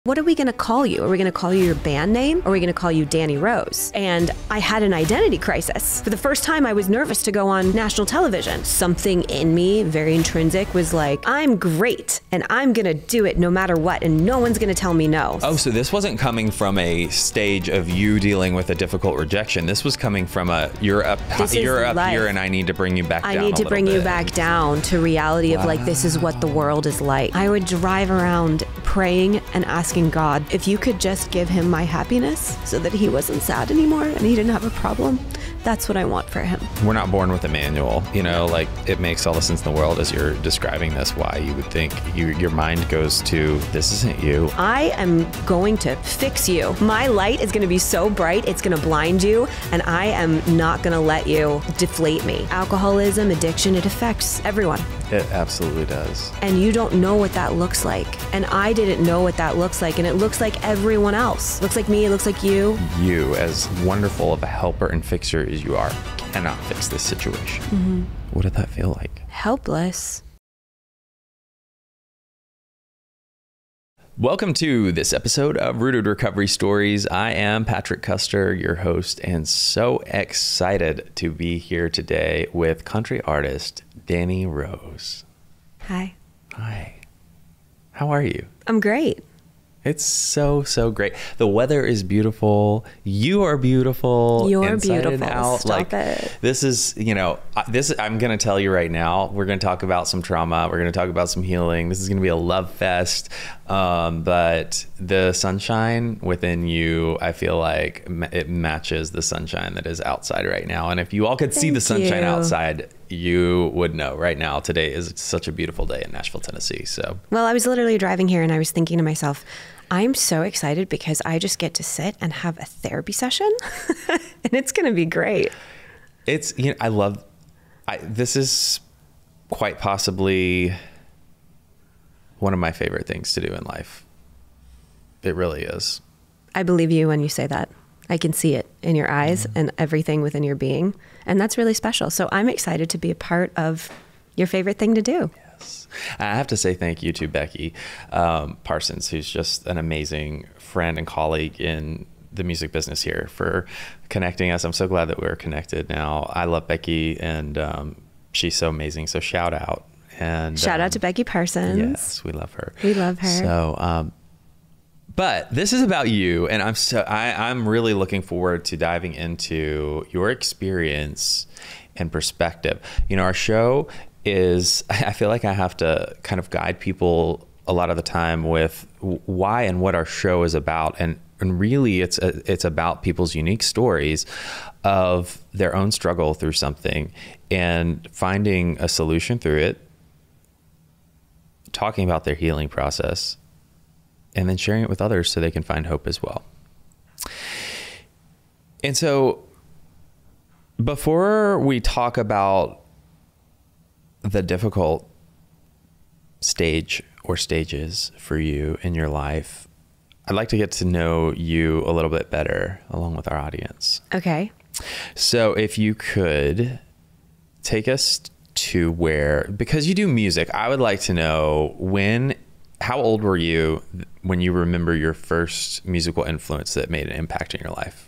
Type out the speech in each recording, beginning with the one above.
What are we going to call you? Are we going to call you your band name? Or are we going to call you Dani Rose? And I had an identity crisis. For the first time, I was nervous to go on national television. Something in me, very intrinsic, was like, I'm great and I'm going to do it no matter what, and no one's going to tell me no. Oh, so this wasn't coming from a stage of you dealing with a difficult rejection. This was coming from you're up here and I need to bring you back down. I need to bring you back down to reality of like, this is what the world is like. I would drive around praying and asking God, if you could just give him my happiness so that he wasn't sad anymore and he didn't have a problem, that's what I want for him. We're not born with a manual, you know, like it makes all the sense in the world as you're describing this, why you would think your mind goes to, this isn't you. I am going to fix you. My light is going to be so bright, it's going to blind you, and I am not going to let you deflate me. Alcoholism, addiction, it affects everyone. It absolutely does. And you don't know what that looks like. And I didn't know what that looks like. And it looks like everyone else. It looks like me, it looks like you. You, as wonderful of a helper and fixer as you are, cannot fix this situation. Mm-hmm. What did that feel like? Helpless. Welcome to this episode of Rooted Recovery Stories. I am Patrick Custer, your host, and so excited to be here today with country artist Dani Rose. Hi. Hi. How are you? I'm great. It's so great. The weather is beautiful. You are beautiful. You're inside beautiful. And out. Stop it. This is, you know, I'm going to tell you right now, we're going to talk about some trauma. We're going to talk about some healing. This is going to be a love fest. But the sunshine within you, I feel like it matches the sunshine that is outside right now. And if you all could see the sunshine outside, you would know right now. Today is such a beautiful day in Nashville, Tennessee. So, well, I was literally driving here and I was thinking to myself, I'm so excited because I just get to sit and have a therapy session and it's going to be great. It's, you know, this is quite possibly one of my favorite things to do in life. It really is. I believe you when you say that. I can see it in your eyes and everything within your being. And that's really special. So I'm excited to be a part of your favorite thing to do. Yes. I have to say thank you to Becky Parsons, who's just an amazing friend and colleague in the music business here, for connecting us. I'm so glad that we're connected now. I love Becky and she's so amazing. So shout out. And shout out to Becky Parsons. Yes, we love her. We love her. So, but this is about you, and I'm really looking forward to diving into your experience and perspective. You know, our show is, I feel like I have to kind of guide people a lot of the time with why and what our show is about, and really it's about people's unique stories of their own struggle through something and finding a solution through it, talking about their healing process, and then sharing it with others so they can find hope as well. And so before we talk about the difficult stage or stages for you in your life, I'd like to get to know you a little bit better along with our audience. Okay. So if you could take us to because you do music, I would like to know how old were you when you remember your first musical influence that made an impact in your life?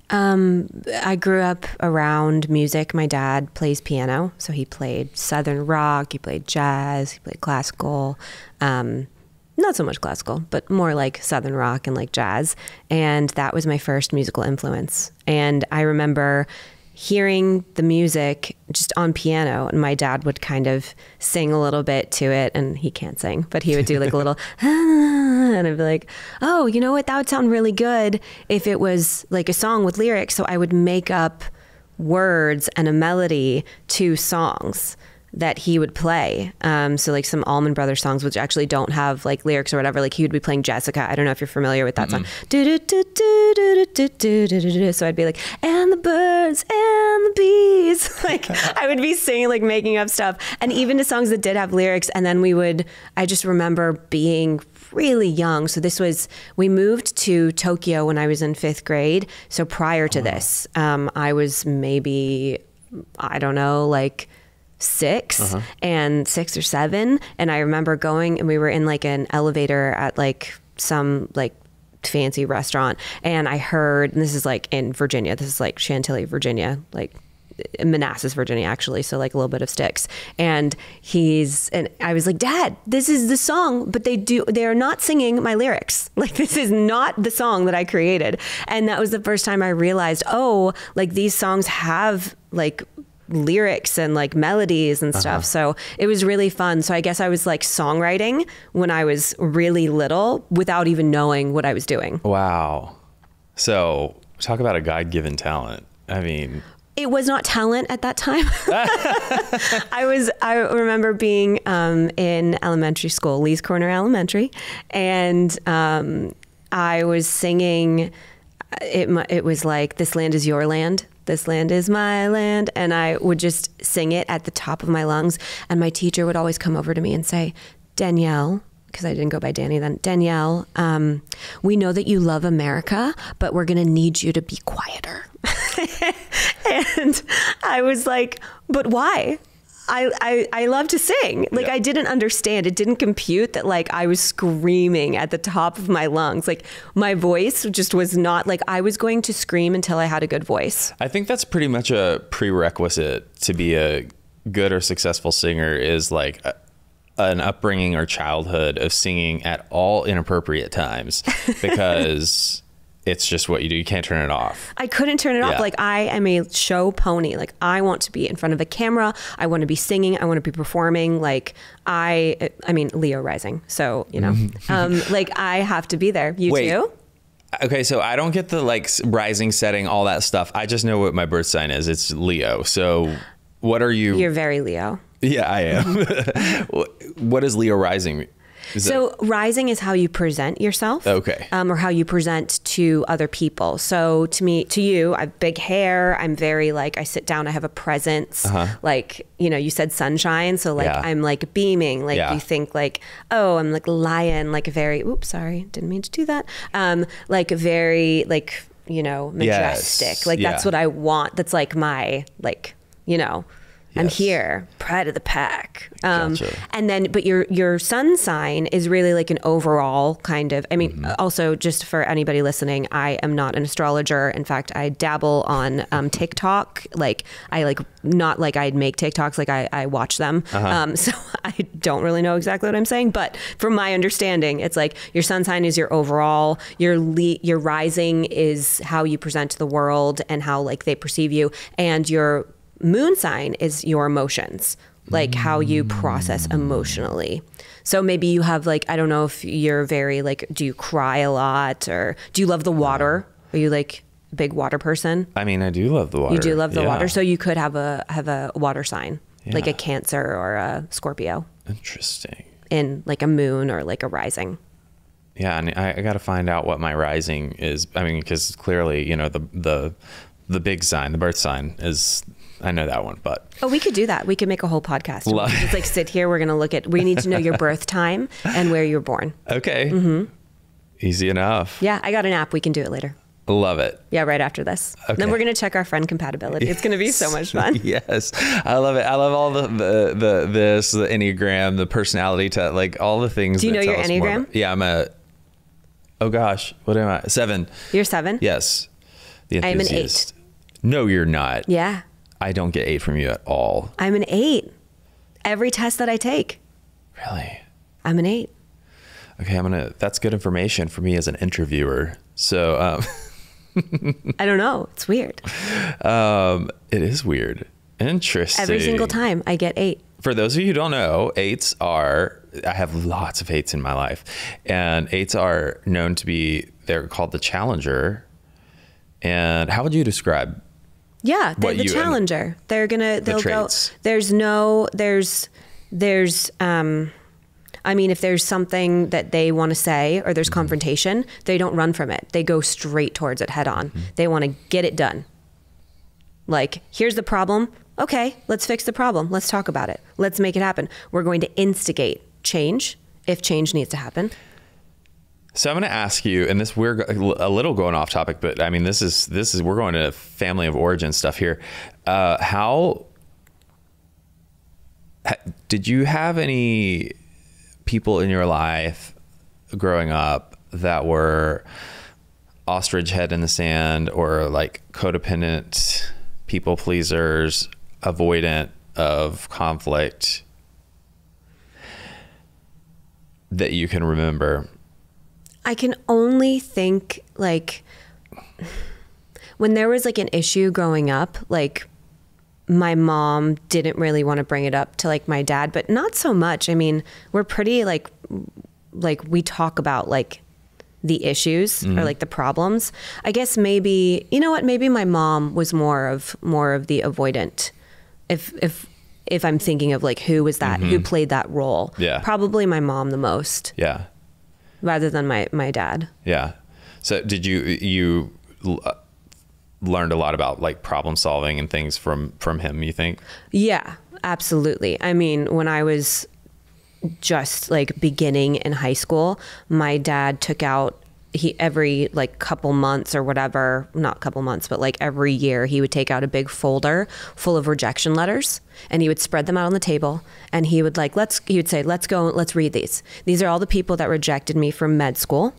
I grew up around music. My dad plays piano, so he played Southern rock, he played jazz, he played classical, not so much classical, but more like Southern rock and like jazz. And that was my first musical influence. And I remember hearing the music just on piano, and my dad would kind of sing a little bit to it, and he can't sing, but he would do like a little and I'd be like, oh, you know what, that would sound really good if it was like a song with lyrics. So I would make up words and a melody to songs that he would play. So like some Allman Brothers songs, which actually don't have like lyrics or whatever. Like he would be playing Jessica. I don't know if you're familiar with that song. So I'd be like, and the birds and the bees. Like I would be singing, like making up stuff. And even to songs that did have lyrics. And then I just remember being really young. So we moved to Tokyo when I was in 5th grade. So prior to this, I was maybe, I don't know, like 6 or 7. And I remember going, and we were in like an elevator at like some like fancy restaurant, and I heard, and this is like in Virginia, this is like Chantilly, Virginia, like Manassas, Virginia, actually. So like a little bit of sticks. And I was like, Dad, this is the song, but they're not singing my lyrics. Like, this is not the song that I created. And that was the first time I realized, oh, like these songs have like lyrics and like melodies and stuff. So it was really fun. So I guess I was like songwriting when I was really little without even knowing what I was doing. Wow. So talk about a God-given talent. I mean, it was not talent at that time. I remember being in elementary school, Lee's Corner Elementary, and I was singing, it was like, "This land is your land. This land is my land." And I would just sing it at the top of my lungs. And my teacher would always come over to me and say, "Danielle," because I didn't go by Dani then, "Danielle, we know that you love America, but we're going to need you to be quieter." And I was like, "But why? I love to sing." Like, I didn't understand. It didn't compute that like I was screaming at the top of my lungs. Like, my voice just was not like, I was going to scream until I had a good voice. I think that's pretty much a prerequisite to be a good or successful singer, is like an upbringing or childhood of singing at all inappropriate times, because it's just what you do. You can't turn it off. I couldn't turn it off. Like, I am a show pony. Like, I want to be in front of a camera. I want to be singing. I want to be performing. Like, I mean, Leo rising. So, you know, like, I have to be there. You too? Okay, so I don't get the like rising, setting, all that stuff. I just know what my birth sign is. It's Leo. So what are you? You're very Leo. Yeah, I am. What is Leo rising? So rising is how you present yourself. Okay. Or how you present to other people. So to you, I have big hair. I'm very like, I sit down, I have a presence. Like, you know, you said sunshine. So like, I'm like beaming. Like you think like, oh, I'm like lion, like a very, oops, sorry, didn't mean to do that. Like very like, you know, majestic. Like that's what I want. That's like my, like, you know, I'm here, pride of the pack. Gotcha. And then, but your sun sign is really like an overall kind of, I mean, also just for anybody listening, I am not an astrologer. In fact, I dabble on TikTok. Like I like, not like I'd make TikToks, like I watch them. So I don't really know exactly what I'm saying, but from my understanding, it's like your sun sign is your overall, your rising is how you present to the world and how like they perceive you, and your moon sign is your emotions, like how you process emotionally. So maybe you have like, I don't know if you're very like, do you cry a lot, or do you love the water? Are you like a big water person? I mean, I do love the water. You do love the water. So you could have a water sign, like a Cancer or a Scorpio. Interesting. In like a moon or like a rising. Yeah. And I got to find out what my rising is. I mean, because clearly, you know, the big sign, the birth sign is, I know that one, but. Oh, we could do that. We could make a whole podcast. We could just like sit here. We're going to look at, we need to know your birth time and where you were born. Okay. Easy enough. Yeah. I got an app. We can do it later. Love it. Yeah. Right after this. Okay. Then we're going to check our friend compatibility. It's going to be so much fun. Yes. I love it. I love all the Enneagram, the personality test, like all the things. Do you know your Enneagram? Yeah. I'm oh gosh, what am I? 7. You're 7? Yes. The I'm an 8. No, you're not. Yeah. I don't get 8 from you at all. I'm an 8. Every test that I take. Really? I'm an 8. Okay, that's good information for me as an interviewer. So, I don't know. It's weird. It is weird. Interesting. Every single time I get 8. For those of you who don't know, 8s are, I have lots of 8s in my life, and 8s are known to be, they're called the challenger. And how would you describe? Yeah, they're the challenger. They'll go, I mean, if there's something that they want to say or there's confrontation, they don't run from it. They go straight towards it head on. They want to get it done. Like, here's the problem. Okay, let's fix the problem. Let's talk about it. Let's make it happen. We're going to instigate change if change needs to happen. So I'm going to ask you, and we're a little going off topic, but I mean, this is we're going to family of origin stuff here. Did you have any people in your life growing up that were ostrich head in the sand, or like codependent people pleasers, avoidant of conflict, that you can remember? I can only think like when there was like an issue growing up, like my mom didn't really want to bring it up to like my dad, but not so much. I mean, we're pretty like we talk about like the issues or like the problems. I guess maybe, you know what, maybe my mom was more of the avoidant. If I'm thinking of like who was that, who played that role. Yeah. Probably my mom the most. Yeah. Rather than my dad. Yeah. So did you learned a lot about like problem solving and things from him, you think? Yeah, absolutely. I mean, when I was just like beginning in high school, my dad took out, every like couple months or whatever, not couple months, but like every year he would take out a big folder full of rejection letters, and he would spread them out on the table, and he would like, he would say, let's go, let's read these. These are all the people that rejected me from med school.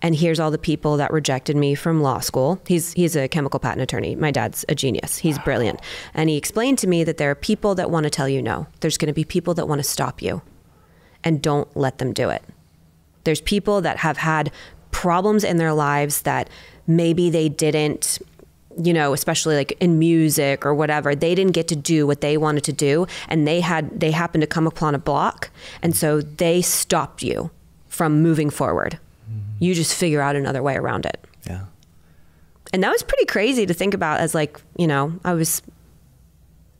And here's all the people that rejected me from law school. He's a chemical patent attorney. My dad's a genius. He's brilliant. And he explained to me that there are people that want to tell you no. There's going to be people that want to stop you, and don't let them do it. There's people that have had problems in their lives that maybe they didn't, you know, especially like in music or whatever, they didn't get to do what they wanted to do, and they happened to come upon a block, and so they stopped you from moving forward. You just figure out another way around it. Yeah. And that was pretty crazy to think about, as like, you know, I was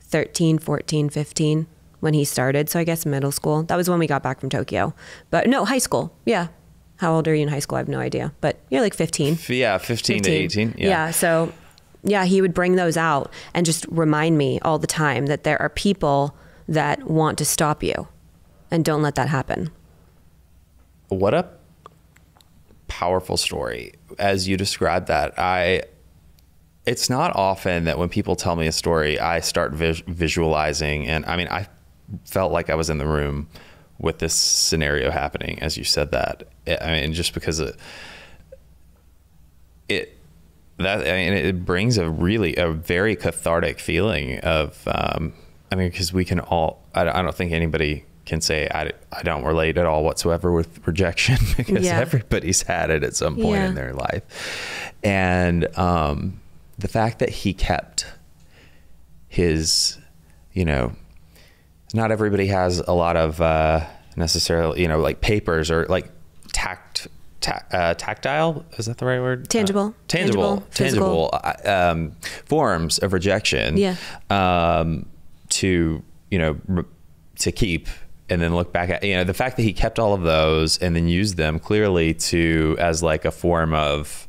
13, 14, 15 when he started. So I guess middle school. That was when we got back from Tokyo. But no, high school. Yeah. How old are you in high school? I have no idea. But you're like 15. Yeah, 15 to 18. Yeah. So yeah, he would bring those out and just remind me all the time that there are people that want to stop you, and don't let that happen. What a powerful story. As you described that, it's not often that when people tell me a story, I start visualizing. And I mean, I felt like I was in the room with this scenario happening as you said that. I mean, just because it brings a very cathartic feeling of, I mean, because we can all, I don't think anybody can say I don't relate at all whatsoever with rejection, because everybody's had it at some point in their life. And the fact that he kept his, you know, not everybody has a lot of necessarily, you know, like papers or like tactile, is that the right word? Tangible forms of rejection to, you know, to keep, and then look back at, you know, the fact that he kept all of those and then used them clearly as like a form of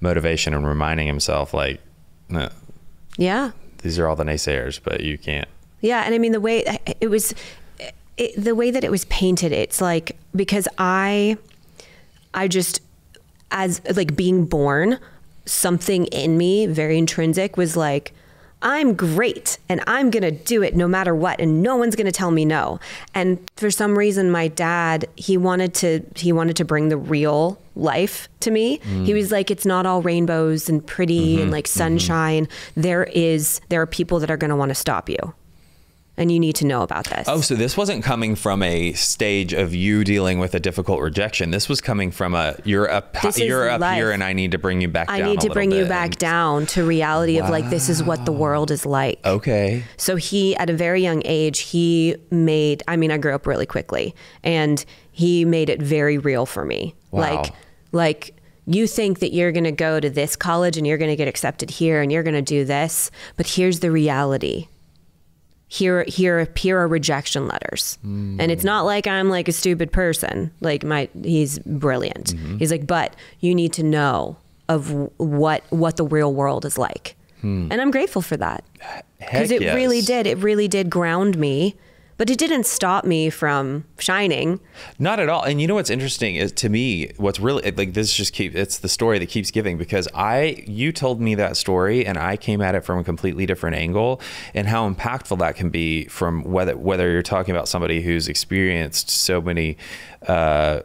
motivation and reminding himself like, no, these are all the naysayers, but you can't. Yeah. And I mean, the way the way that it was painted, it's like, because I just, as like being born, something in me, very intrinsic, was like, I'm great and I'm going to do it no matter what, and no one's going to tell me no. And for some reason, my dad, he wanted to bring the real life to me. He was like, it's not all rainbows and pretty and like sunshine. There are people that are going to want to stop you, and you need to know about this. Oh, so this wasn't coming from a stage of you dealing with a difficult rejection. This was coming from you're up here and I need to bring you back down. I need to bring you back down to reality of like, this is what the world is like. Okay. So he, at a very young age, I grew up really quickly, and he made it very real for me. Wow. Like you think that you're going to go to this college and you're going to get accepted here and you're going to do this, but here's the reality. Here are rejection letters. And it's not like I'm like a stupid person. Like he's brilliant. He's like, but you need to know of what the real world is like. And I'm grateful for that. Because it really did ground me But it didn't stop me from shining. Not at all. And you know what's interesting is, to me, what's really like, this just it's the story that keeps giving, because you told me that story and I came at it from a completely different angle, and how impactful that can be from whether you're talking about somebody who's experienced so many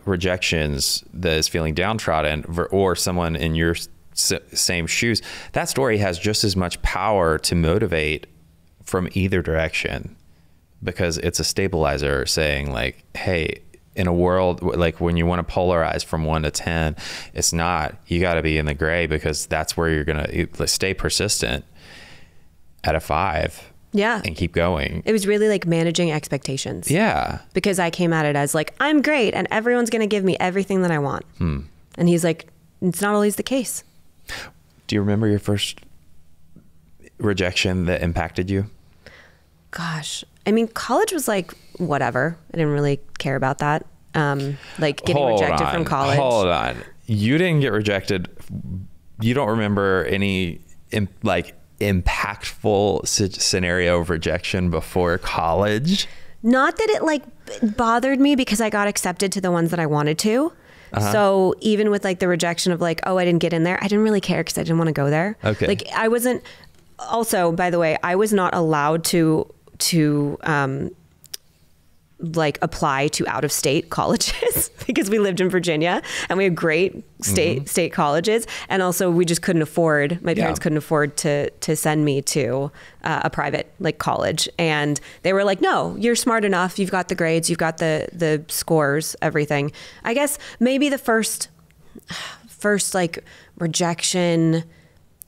rejections that is feeling downtrodden, or someone in your same shoes. That story has just as much power to motivate from either direction, because it's a stabilizer saying like, hey, in a world like when you want to polarize from 1 to 10, it's not, you got to be in the gray, because that's where you're going to stay persistent at a 5. Yeah. And keep going. It was really like managing expectations. Yeah. Because I came at it as like, I'm great and everyone's going to give me everything that I want. And he's like, it's not always the case. Do you remember your first rejection that impacted you? Gosh, I mean, college was like, whatever. I didn't really care about that. Like getting rejected from college. Hold on. You didn't get rejected. You don't remember any impactful scenario of rejection before college? Not that it like bothered me, because I got accepted to the ones that I wanted to. So even with like the rejection of like, oh, I didn't get in there, I didn't really care because I didn't want to go there. Okay. Like I wasn't, also, by the way, I was not allowed to like apply to out of state colleges because we lived in Virginia and we had great state colleges. And also we just couldn't afford, my parents couldn't afford to send me to a private like college. And they were like, no, you're smart enough. You've got the grades, you've got the scores, everything. I guess maybe the first like rejection,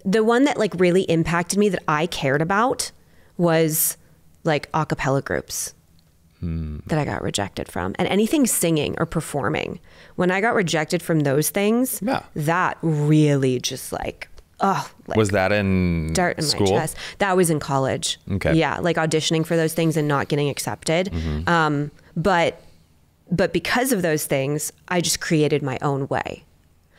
the one that like really impacted me that I cared about was like a cappella groups that I got rejected from, and anything singing or performing. When I got rejected from those things, that really just like, like was that in dirt in school? my chest. That was in college. Okay. Yeah. Like auditioning for those things and not getting accepted. But because of those things, I just created my own way.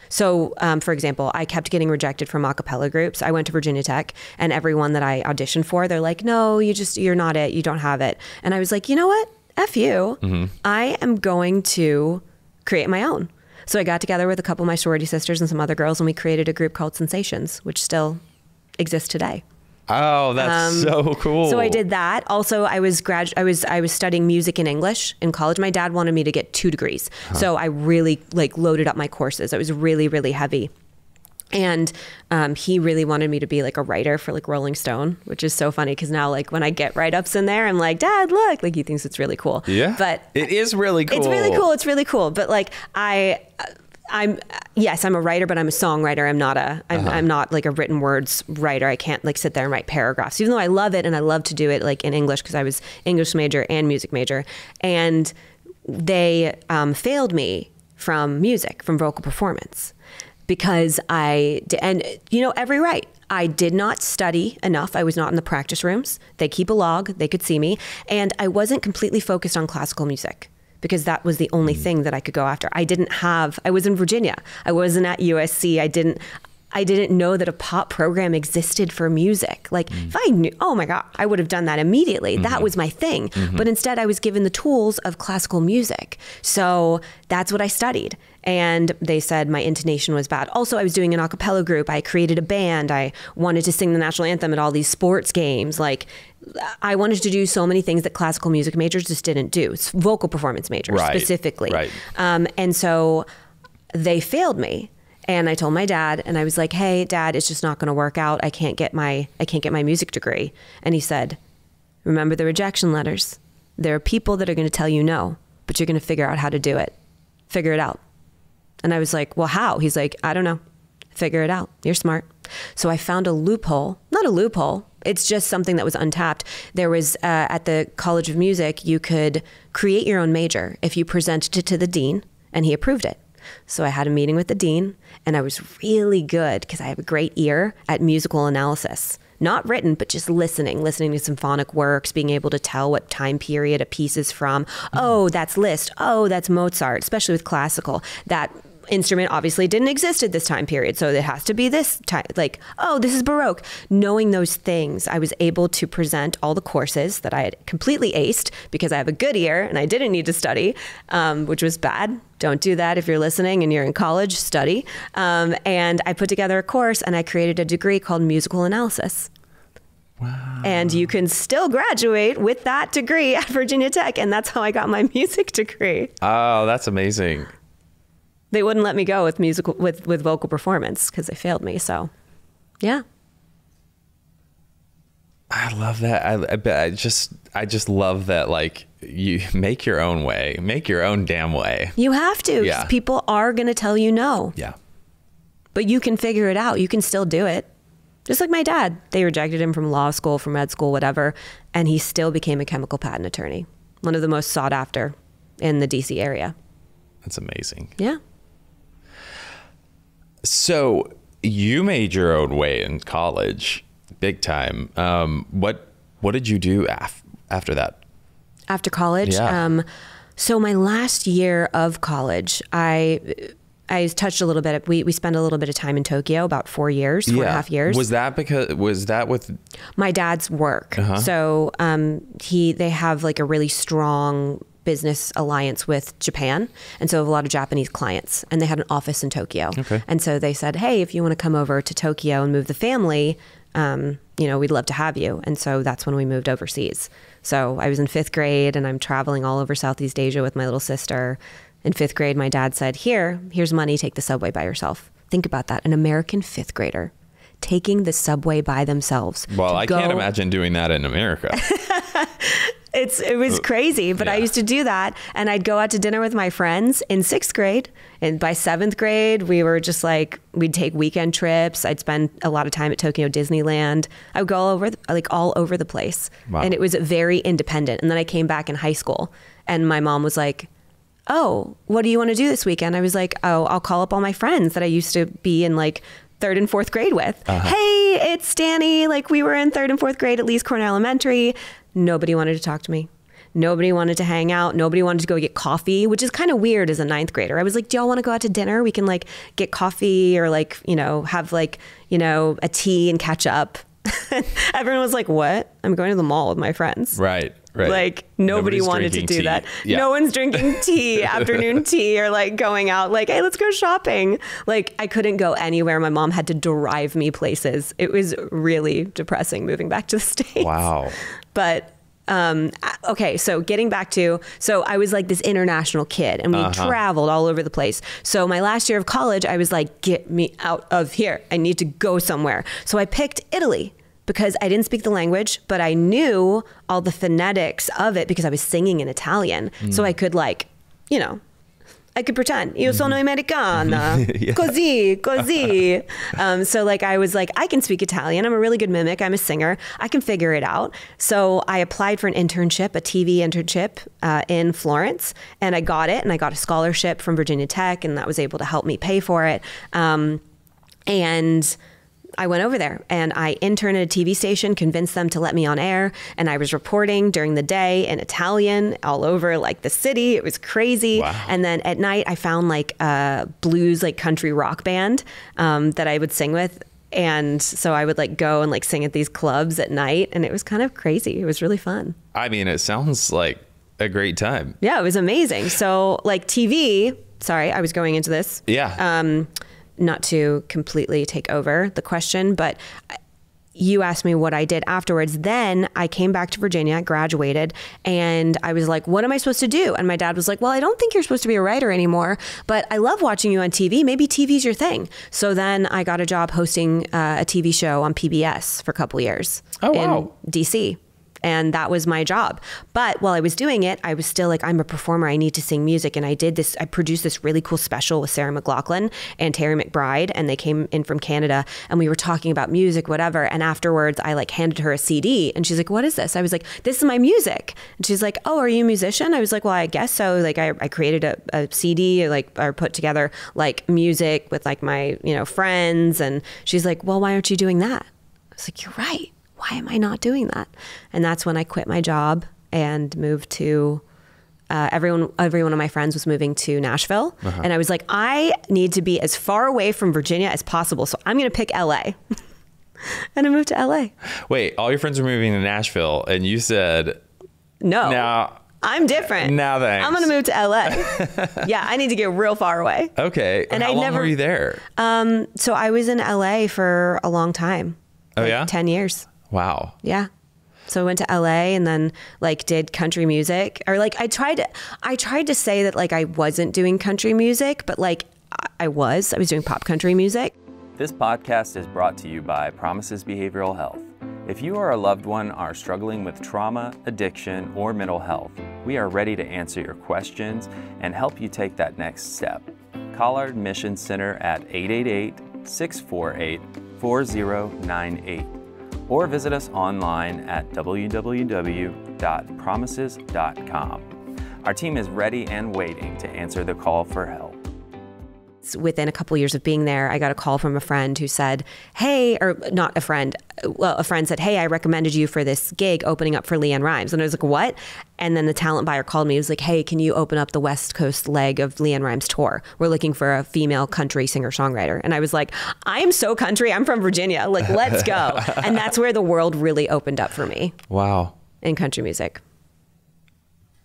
So, for example, I kept getting rejected from a cappella groups. I went to Virginia Tech, and everyone that I auditioned for, they're like, no, you're not it. You don't have it. And I was like, you know what? F you. I am going to create my own. So I got together with a couple of my sorority sisters and some other girls, and we created a group called Sensations, which still exists today. Oh, that's so cool. So I did that. Also, I was studying music and English in college. My dad wanted me to get 2 degrees. So I really like loaded up my courses. It was really, really heavy. And he really wanted me to be like a writer for like Rolling Stone, which is so funny because now like when I get write-ups in there, I'm like, Dad, look, like he thinks it's really cool. Yeah, but it is really cool. It's really cool. It's really cool. But like I'm a writer, but I'm a songwriter. I'm not like a written words writer. I can't like sit there and write paragraphs, even though I love it and I love to do it like in English because I was English major and music major. And they failed me from music, from vocal performance, because every right. I did not study enough. I was not in the practice rooms. They keep a log. They could see me. And I wasn't completely focused on classical music, because that was the only thing that I could go after. I was in Virginia. I wasn't at USC. I didn't know that a pop program existed for music. Like if I knew, oh my God, I would have done that immediately. That was my thing. But instead I was given the tools of classical music. So that's what I studied. And they said my intonation was bad. Also, I was doing an a cappella group. I created a band. I wanted to sing the national anthem at all these sports games. Like I wanted to do so many things that classical music majors just didn't do. It's vocal performance majors specifically. Right. And so they failed me. And I told my dad, and I was like, hey, Dad, it's just not going to work out. I can't get my music degree. And he said, remember the rejection letters. There are people that are going to tell you no, but you're going to figure out how to do it. Figure it out. And I was like, well, how? He's like, I don't know. Figure it out. You're smart. So I found a loophole, not a loophole. It's just something that was untapped. There was at the College of Music, you could create your own major if you presented it to the dean and he approved it. So I had a meeting with the dean, and I was really good because I have a great ear at musical analysis. Not written, but just listening to symphonic works, being able to tell what time period a piece is from. Oh, that's Liszt. Oh, that's Mozart, especially with classical. That instrument obviously didn't exist at this time period, so it has to be this time. Like, oh, this is Baroque. Knowing those things, I was able to present all the courses that I had completely aced because I have a good ear and I didn't need to study, which was bad. Don't do that if you're listening and you're in college, study. And I put together a course and I created a degree called musical analysis. Wow. And you can still graduate with that degree at Virginia Tech. And that's how I got my music degree. Oh, that's amazing. They wouldn't let me go with with vocal performance because they failed me. So, yeah. I love that. I just love that. Like, you make your own way, make your own damn way. You have to. Yeah. People are going to tell you no. Yeah. But you can figure it out. You can still do it. Just like my dad. They rejected him from law school, from med school, whatever. And he still became a chemical patent attorney. One of the most sought after in the DC area. That's amazing. Yeah. So you made your own way in college, big time. What did you do after that? After college? Yeah. So my last year of college, I touched a little bit. We spent a little bit of time in Tokyo, about 4 years, 4.5 years. Was that with my dad's work? Uh-huh. So they have like a really strong business alliance with Japan, and so a lot of Japanese clients, and they had an office in Tokyo. Okay. And so they said, hey, if you want to come over to Tokyo and move the family, we'd love to have you. And so that's when we moved overseas. So I was in 5th grade and I'm traveling all over Southeast Asia with my little sister. In 5th grade, my dad said, here's money, take the subway by yourself. Think about that. An American 5th grader taking the subway by themselves. Well, I can't imagine doing that in America. It was crazy, but I used to do that, and I'd go out to dinner with my friends in 6th grade, and by 7th grade, we were just like, we'd take weekend trips. I'd spend a lot of time at Tokyo Disneyland. I would go all over the place. Wow. And it was very independent. And then I came back in high school, and my mom was like, oh, what do you want to do this weekend? I was like, oh, I'll call up all my friends that I used to be in like 3rd and 4th grade with. Uh-huh. Hey, it's Dani. Like, we were in 3rd and 4th grade at Lee's Corner Elementary. Nobody wanted to talk to me. Nobody wanted to hang out. Nobody wanted to go get coffee, which is kind of weird as a 9th grader. I was like, do y'all want to go out to dinner? We can like get coffee or like, have like, a tea and catch up. Everyone was like, what? I'm going to the mall with my friends. Right. Like nobody wanted to do that. Yeah. No one's drinking tea, afternoon tea, or like going out like, hey, let's go shopping. Like I couldn't go anywhere. My mom had to drive me places. It was really depressing moving back to the States. Wow. But okay, so getting back to, so I was like this international kid and we traveled all over the place. So my last year of college, I was like, get me out of here. I need to go somewhere. So I picked Italy because I didn't speak the language, but I knew all the phonetics of it because I was singing in Italian. So I could like, I could pretend, io sono americana, così. So like, I was like, I can speak Italian. I'm a really good mimic. I'm a singer. I can figure it out. So I applied for an internship, a TV internship in Florence, and I got it. And I got a scholarship from Virginia Tech, and that was able to help me pay for it. And I went over there and I interned at a TV station, convinced them to let me on air. And I was reporting during the day in Italian all over like the city. It was crazy. Wow. And then at night I found like a blues, like country rock band that I would sing with. And so I would like go and like sing at these clubs at night. And it was kind of crazy. It was really fun. I mean, it sounds like a great time. Yeah, it was amazing. So like TV, sorry, I was going into this. Yeah. Not to completely take over the question, but you asked me what I did afterwards. Then I came back to Virginia, graduated, and I was like, what am I supposed to do? And my dad was like, well, I don't think you're supposed to be a writer anymore, but I love watching you on TV. Maybe TV's your thing. So then I got a job hosting a TV show on PBS for a couple years in DC. And that was my job. But while I was doing it, I was still like, I'm a performer. I need to sing music. And I produced this really cool special with Sarah McLachlan and Terry McBride. And they came in from Canada and we were talking about music, whatever. And afterwards I like handed her a CD and she's like, what is this? I was like, this is my music. And she's like, oh, are you a musician? I was like, well, I guess so. Like I created a CD or put together like music with like my, friends. And she's like, well, why aren't you doing that? I was like, you're right. Why am I not doing that? And that's when I quit my job and moved to every one of my friends was moving to Nashville. And I was like, I need to be as far away from Virginia as possible. So I'm going to pick LA. And I moved to LA. Wait, all your friends are moving to Nashville and you said, no, now I'm different. Now thanks. I'm going to move to LA. Yeah, I need to get real far away. Okay. And how long were you there? So I was in LA for a long time. Oh, yeah? 10 years. Wow. Yeah. So I went to LA and then like did country music, or like I tried to say that like I wasn't doing country music, but like I was doing pop country music. This podcast is brought to you by Promises Behavioral Health. If you or a loved one are struggling with trauma, addiction, or mental health, we are ready to answer your questions and help you take that next step. Call our admissions center at 888-648-4098 or visit us online at www.promises.com. Our team is ready and waiting to answer the call for help. Within a couple years of being there, I got a call from a friend who said, hey, or not a friend, well, a friend said, hey, I recommended you for this gig opening up for LeAnn Rimes. And I was like, what? And then the talent buyer called me. He was like, hey, can you open up the West Coast leg of LeAnn Rimes' tour? We're looking for a female country singer-songwriter. And I was like, I am so country. I'm from Virginia. Like, let's go. And that's where the world really opened up for me. Wow. In country music.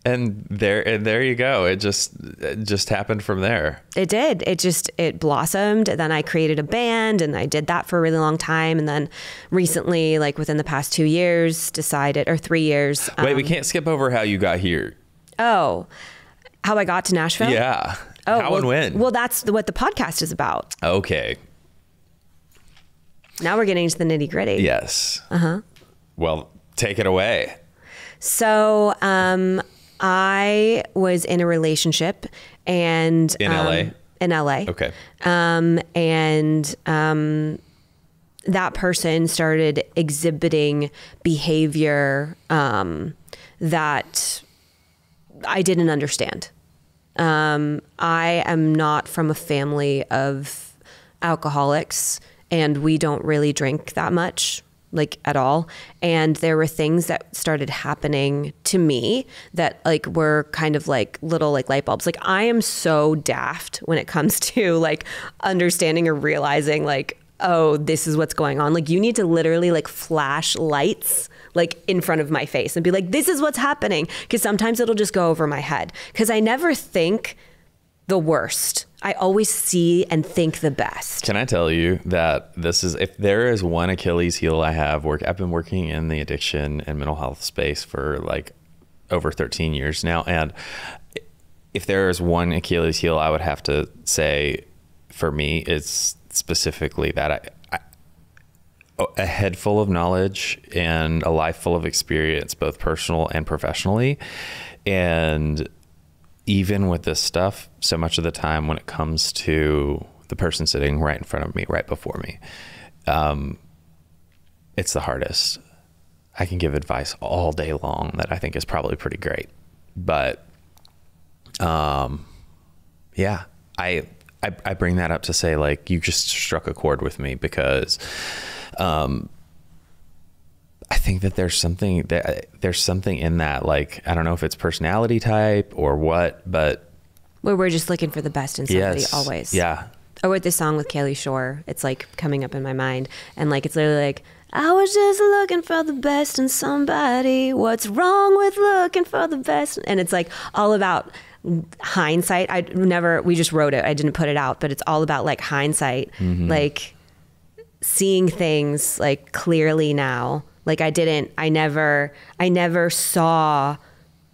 And there you go. It just happened from there. It did. It blossomed. Then I created a band and I did that for a really long time. And then recently, like within the past 2 years, decided, or 3 years. Wait, we can't skip over how you got here. Oh, how I got to Nashville? Yeah. Oh, how and when? Well, that's what the podcast is about. Okay. Now we're getting into the nitty gritty. Yes. Well, take it away. So, I was in a relationship and in LA. In LA. Okay. That person started exhibiting behavior that I didn't understand. I am not from a family of alcoholics, and we don't really drink that much. Like at all. And there were things that started happening to me that like were kind of like little like light bulbs. Like I am so daft when it comes to like understanding or realizing like, oh, this is what's going on. Like you need to literally like flash lights like in front of my face and be like, this is what's happening. Because sometimes it'll just go over my head. Because I never think the worst. I always see and think the best. Can I tell you that if there is one Achilles heel I have, I've been working in the addiction and mental health space for like over 13 years now. And if there is one Achilles heel I would have to say for me, it's specifically that a head full of knowledge and a life full of experience, both personal and professionally. And even with this stuff, so much of the time when it comes to the person sitting right in front of me, right before me, it's the hardest. I can give advice all day long that I think is probably pretty great. But yeah, I bring that up to say like, you just struck a chord with me because I think that there's something in that, like, I don't know if it's personality type or what, but where we're just looking for the best in somebody. Yes, always. Yeah. Or with this song with Kaylee Shore, it's like coming up in my mind. And like, it's literally like, I was just looking for the best in somebody. What's wrong with looking for the best? And it's like all about hindsight. We just wrote it. I didn't put it out, but it's all about like hindsight, like seeing things like clearly now. Like I never saw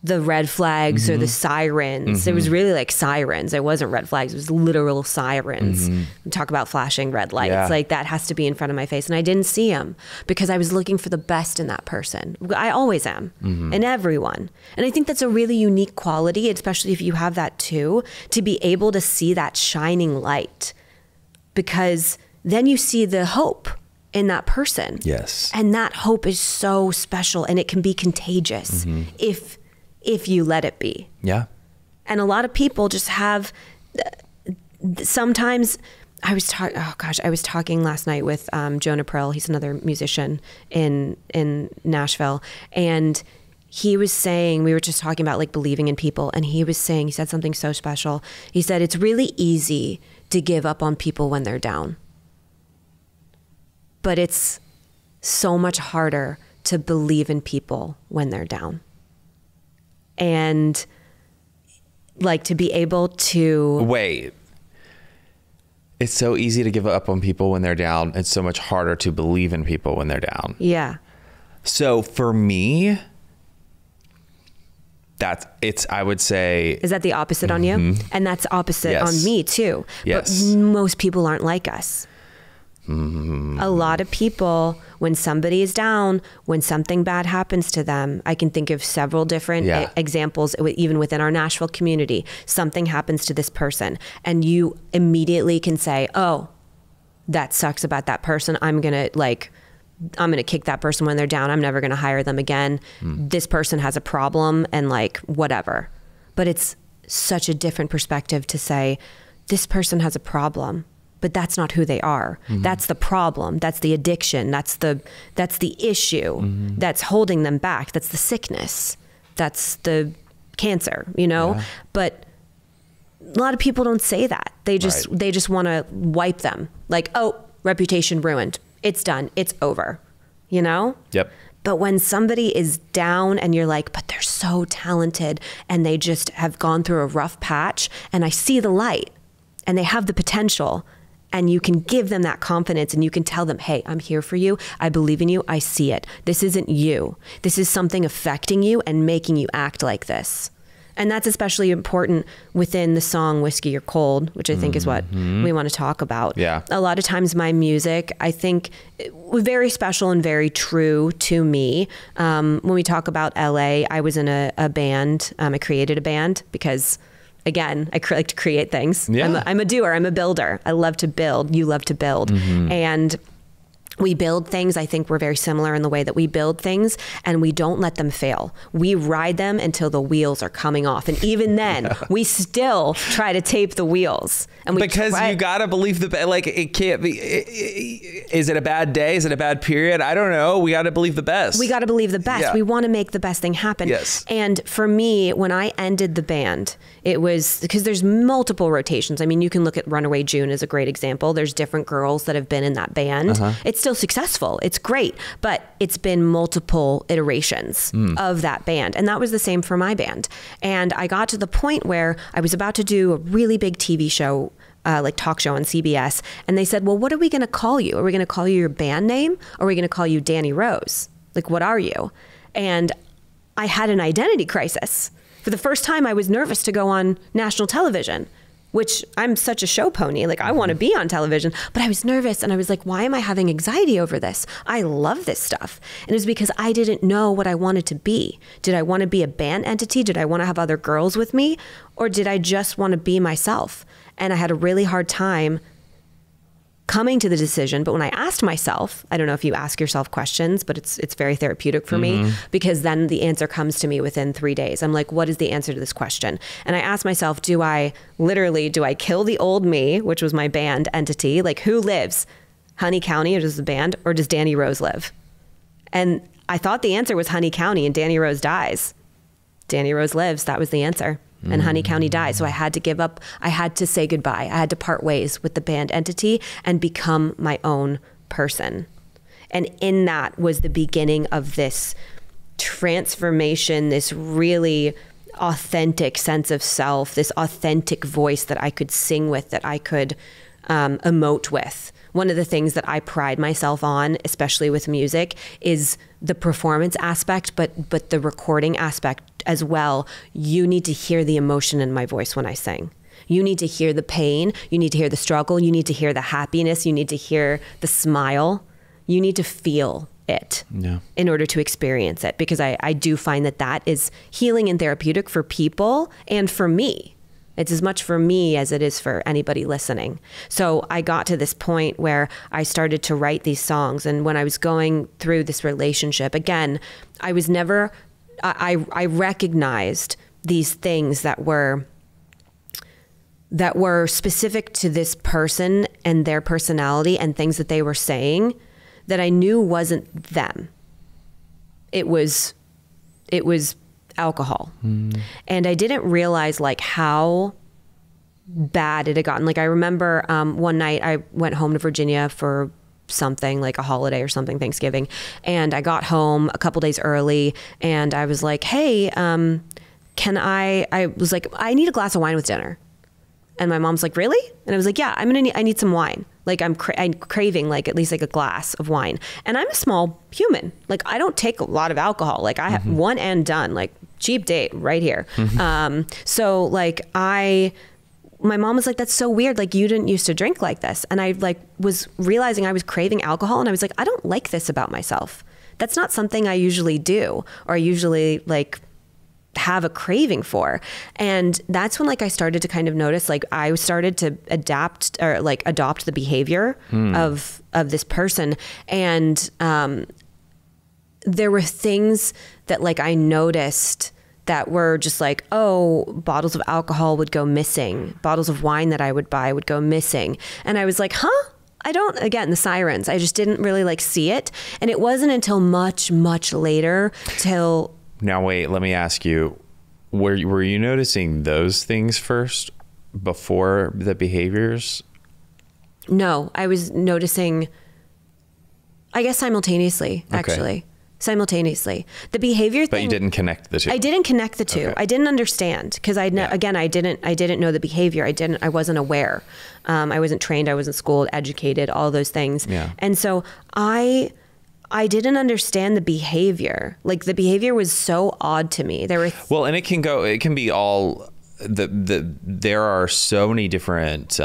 the red flags or the sirens. It was really like sirens. It wasn't red flags. It was literal sirens. Talk about flashing red lights. Yeah. Like that has to be in front of my face. And I didn't see them because I was looking for the best in that person. I always am in everyone. And I think that's a really unique quality, especially if you have that too, to be able to see that shining light, because then you see the hope in that person. Yes. And that hope is so special, and it can be contagious if you let it be. Yeah. And a lot of people just have, sometimes I was talking last night with Jonah Prill. He's another musician in Nashville, and he was saying, we were just talking about like believing in people, and he said something so special. He said, it's really easy to give up on people when they're down, but it's so much harder to believe in people when they're down. And like to be able to... Wait. It's so easy to give up on people when they're down. It's so much harder to believe in people when they're down. Yeah. So for me, I would say... Is that the opposite on you? And that's opposite on me too. Yes. But most people aren't like us. A lot of people, when somebody is down, when something bad happens to them, I can think of several different examples, even within our Nashville community. Something happens to this person and you immediately can say, oh, that sucks about that person. I'm going to kick that person when they're down. I'm never going to hire them again. This person has a problem and like whatever. But it's such a different perspective to say, this person has a problem, but that's not who they are. That's the problem. That's the addiction. That's the issue that's holding them back. That's the sickness. That's the cancer, you know? Yeah. But a lot of people don't say that. They just want to wipe them. Like, oh, reputation ruined. It's done. It's over, you know? Yep. But when somebody is down and you're like, but they're so talented and they just have gone through a rough patch and I see the light and they have the potential, and you can give them that confidence and you can tell them, hey, I'm here for you. I believe in you. I see it. This isn't you. This is something affecting you and making you act like this. And that's especially important within the song Whiskey or Cold, which I think is what we want to talk about. Yeah. A lot of times my music, I think, was very special and very true to me. When we talk about LA, I was in a band. I created a band because, again, I like to create things. Yeah. I'm a doer. I'm a builder. I love to build. You love to build. And we build things. I think we're very similar in the way that we build things, and we don't let them fail. We ride them until the wheels are coming off. And even then, we still try to tape the wheels. And you got to believe it can't be, is it a bad day? Is it a bad period? I don't know. We got to believe the best. We got to believe the best. Yeah. We want to make the best thing happen. Yes. And for me, when I ended the band, it was because there's multiple rotations. I mean, you can look at Runaway June as a great example. There's different girls that have been in that band. It's still successful. It's great, but it's been multiple iterations of that band. And that was the same for my band. And I got to the point where I was about to do a really big TV show, like talk show on CBS. And they said, well, what are we going to call you? Are we going to call you your band name? Or are we going to call you Dani Rose? Like, what are you? And I had an identity crisis. For the first time, I was nervous to go on national television, which I'm such a show pony. Like, I want to be on television, but I was nervous and I was like, why am I having anxiety over this? I love this stuff. And it was because I didn't know what I wanted to be. Did I want to be a band entity? Did I want to have other girls with me? Or did I just want to be myself? And I had a really hard time coming to the decision. But when I asked myself, I don't know if you ask yourself questions, but it's very therapeutic for me, because then the answer comes to me within 3 days. I'm like, what is the answer to this question? And I asked myself, do I kill the old me, which was my band entity? Like, who lives? Honey County, or does the band, or does Dani Rose live? And I thought the answer was Honey County, and Dani Rose dies. Dani Rose lives. That was the answer. And Honey County died. So I had to give up. I had to say goodbye. I had to part ways with the band entity and become my own person. And in that was the beginning of this transformation, this really authentic sense of self, this authentic voice that I could sing with, that I could emote with. One of the things that I pride myself on, especially with music, is the performance aspect, but the recording aspect as well. You need to hear the emotion in my voice when I sing. You need to hear the pain. You need to hear the struggle. You need to hear the happiness. You need to hear the smile. You need to feel it in order to experience it, because I do find that is healing and therapeutic for people and for me. It's as much for me as it is for anybody listening. So I got to this point where I started to write these songs. And when I was going through this relationship, again, I was never, I recognized these things that were specific to this person and their personality, and things that they were saying that I knew wasn't them. It was it was alcohol. And I didn't realize like how bad it had gotten. Like I remember one night I went home to Virginia for something like a holiday or something, Thanksgiving. And I got home a couple days early and I was like, hey, I was like, I need a glass of wine with dinner. And my mom's like, really? And I was like, yeah, I need some wine. Like I'm craving like at least like a glass of wine. And I'm a small human. Like I don't take a lot of alcohol. Like I have one and done, like cheap date right here. So like my mom was like, that's so weird. Like you didn't used to drink like this. And I like was realizing I was craving alcohol and I was like, I don't like this about myself. That's not something I usually do or I usually like have a craving for. And that's when like I started to kind of notice, like I started to adapt or like adopt the behavior of this person. And there were things that like I noticed that were just like, oh, bottles of alcohol would go missing. Bottles of wine that I would buy would go missing. And I was like, huh? I don't, again, the sirens, I just didn't really like see it. And it wasn't until much, much later till... Now, wait, let me ask you, were you noticing those things first before the behaviors? No, I was noticing, I guess simultaneously, actually. Simultaneously. The behavior thing. But you didn't connect the two. I didn't connect the two. Okay. I didn't understand because again, I didn't know the behavior. I wasn't aware. I wasn't trained. I wasn't schooled, educated, all those things. Yeah. And so I didn't understand the behavior. Like the behavior was so odd to me. There were well, and it can be all there are so many different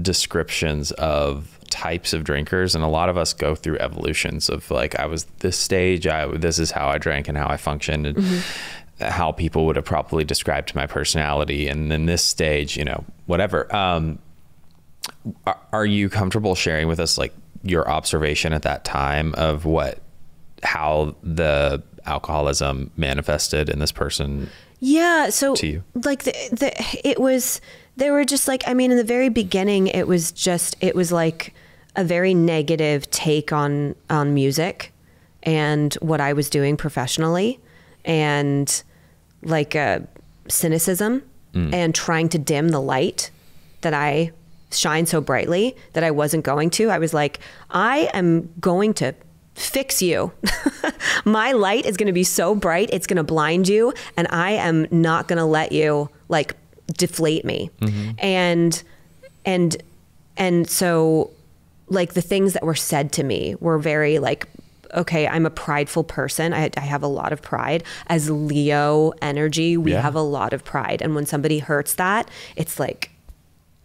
descriptions of types of drinkers, and a lot of us go through evolutions of like, I was this stage, this is how I drank and how I functioned, and how people would have probably described my personality, and then this stage, you know, whatever. Are you comfortable sharing with us like your observation at that time of how the alcoholism manifested in this person? Yeah. So to you? Like they were just like, I mean, in the very beginning, it was like a very negative take on music and what I was doing professionally, and like a cynicism and trying to dim the light that I shine so brightly that I wasn't going to. I was like, I am going to fix you. My light is going to be so bright, it's going to blind you, and I am not going to let you like deflate me. And so like the things that were said to me were very like, okay, I'm a prideful person. I have a lot of pride. As Leo energy, we have a lot of pride. And when somebody hurts that, it's like,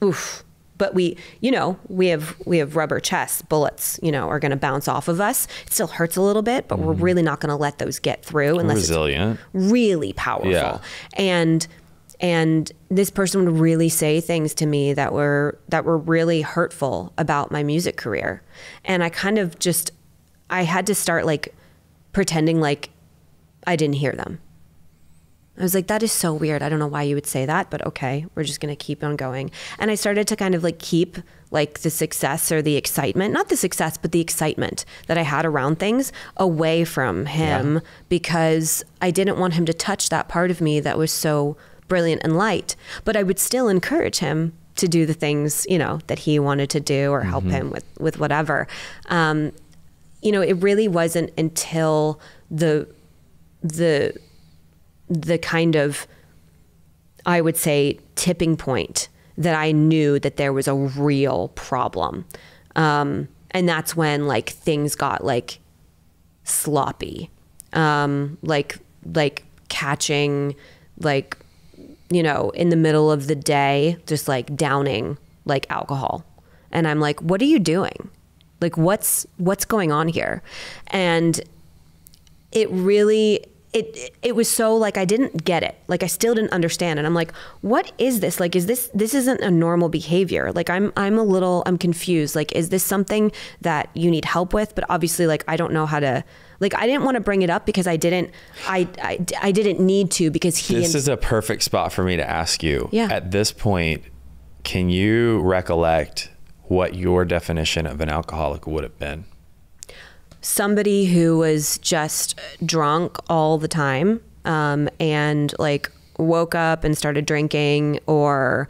oof. But we have rubber chests, bullets, are going to bounce off of us. It still hurts a little bit, but we're really not going to let those get through unless resilient. It's really powerful. Yeah. And this person would really say things to me that were really hurtful about my music career. And I kind of I had to start like pretending like I didn't hear them. I was like, that is so weird. I don't know why you would say that, but okay, we're just going to keep on going. And I started to kind of like keep like the success or the excitement, not the success, but the excitement that I had around things away from him, because I didn't want him to touch that part of me that was so brilliant and light. But I would still encourage him to do the things, that he wanted to do, or help him with whatever. It really wasn't until the kind of, I would say, tipping point that I knew that there was a real problem. And that's when like things got like sloppy, like catching, like, in the middle of the day, just like downing like alcohol. And I'm like, what are you doing? Like, what's going on here? And it really, it was so like, I didn't get it. Like I still didn't understand. And I'm like, what is this? Like, this isn't a normal behavior. Like I'm confused. Like, is this something that you need help with? But obviously like, I don't know how to, like, I didn't want to bring it up because I didn't need to, because this is a perfect spot for me to ask you. Yeah. At this point, can you recollect what your definition of an alcoholic would have been? somebody who was just drunk all the time, and like woke up and started drinking, or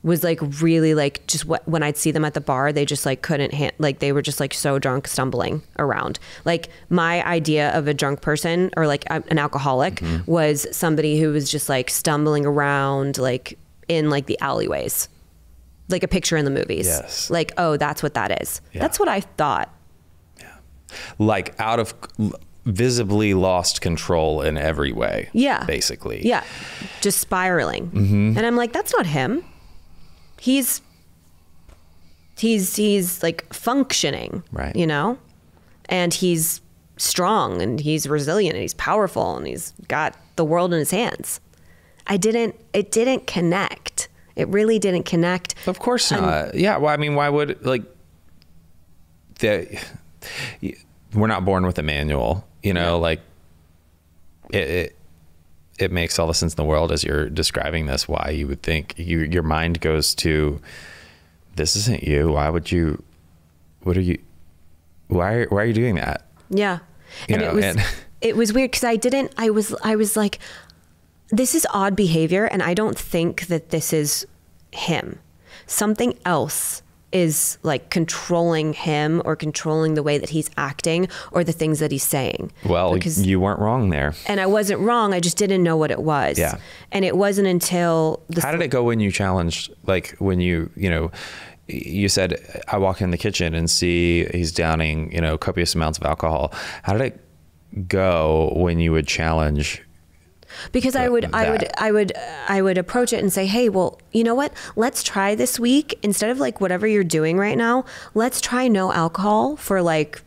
was like really like just when I'd see them at the bar, they just like couldn't like they were just like so drunk, stumbling around. Like my idea of a drunk person, or like an alcoholic, was somebody who was just like stumbling around like in like the alleyways, like a picture in the movies. Yes. Like, oh, that's what that is. Yeah. That's what I thought. Yeah. Like out of visibly lost control in every way. Yeah. Basically. Yeah. Just spiraling. And I'm like, that's not him. He's like functioning, right? You know, and he's strong and he's resilient and he's powerful and he's got the world in his hands. It didn't connect. It really didn't connect. Of course not. Yeah. Well, I mean, why would like we're not born with a manual, you know, like it makes all the sense in the world as you're describing this, why you would think your mind goes to, this isn't you. Why are you doing that? Yeah. It was weird because I was like, this is odd behavior. And I don't think that this is him. Something else is like controlling him or controlling the way that he's acting or the things that he's saying. Well, you weren't wrong there. And I wasn't wrong. I just didn't know what it was. Yeah. And it wasn't until how did it go when you challenged, like when you said, I walk in the kitchen and see he's downing, copious amounts of alcohol. How did it go when you would challenge? Because I would approach it and say, hey, well, you know what? Let's try this week, instead of like whatever you're doing right now, let's try no alcohol for like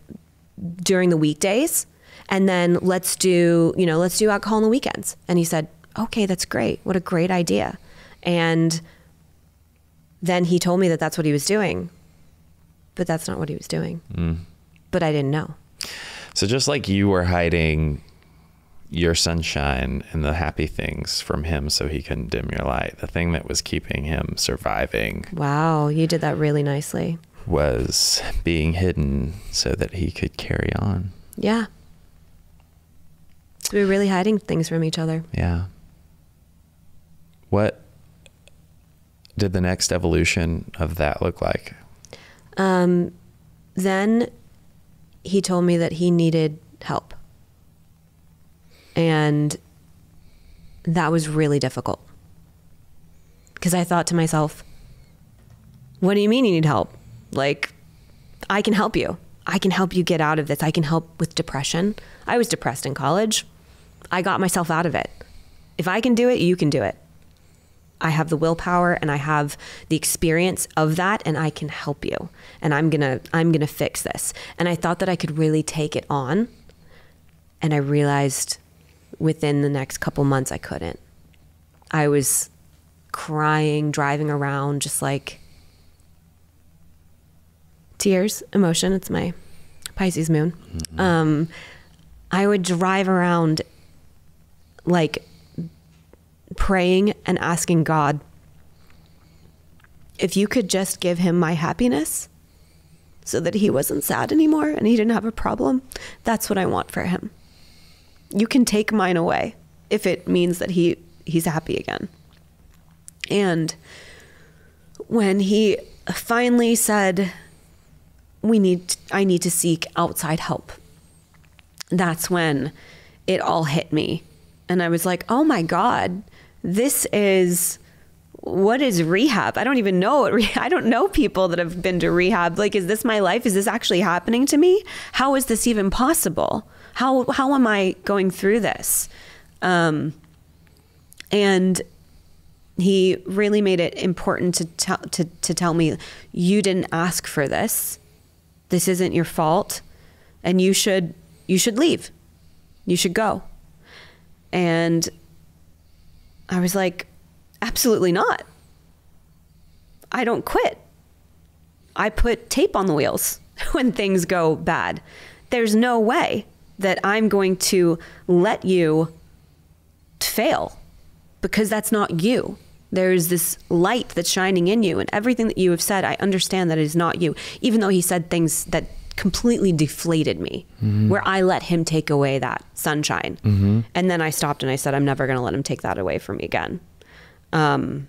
during the weekdays. And then let's do alcohol on the weekends. And he said, okay, that's great. What a great idea. And then he told me that that's what he was doing, but that's not what he was doing. But I didn't know. So just like you were hiding your sunshine and the happy things from him so he couldn't dim your light, the thing that was keeping him surviving. Wow, you did that really nicely. Was being hidden so that he could carry on. Yeah. So we were really hiding things from each other. Yeah. What did the next evolution of that look like? Then he told me that he needed help. And that was really difficult. Because I thought to myself, what do you mean you need help? Like, I can help you. I can help you get out of this. I can help with depression. I was depressed in college. I got myself out of it. If I can do it, you can do it. I have the willpower and I have the experience of that, and I can help you. And I'm gonna fix this. And I thought that I could really take it on. And I realized within the next couple months I couldn't. I was crying, driving around, just like tears, emotion. It's my Pisces moon. I would drive around like praying and asking God, if you could just give him my happiness so that he wasn't sad anymore and he didn't have a problem, that's what I want for him. You can take mine away if it means that he's happy again. And when he finally said, I need to seek outside help, that's when it all hit me. And I was like, oh my God, what is rehab? I don't even know I don't know people that have been to rehab. Like, is this my life? Is this actually happening to me? How is this even possible? How am I going through this? And he really made it important to tell me, you didn't ask for this. This isn't your fault. And you should leave. You should go. And I was like, absolutely not. I don't quit. I put tape on the wheels when things go bad. There's no way that I'm going to let you fail, because that's not you. There's this light that's shining in you, and everything that you have said, I understand that it is not you. Even though he said things that completely deflated me, where I let him take away that sunshine. And then I stopped and I said, I'm never going to let him take that away from me again. And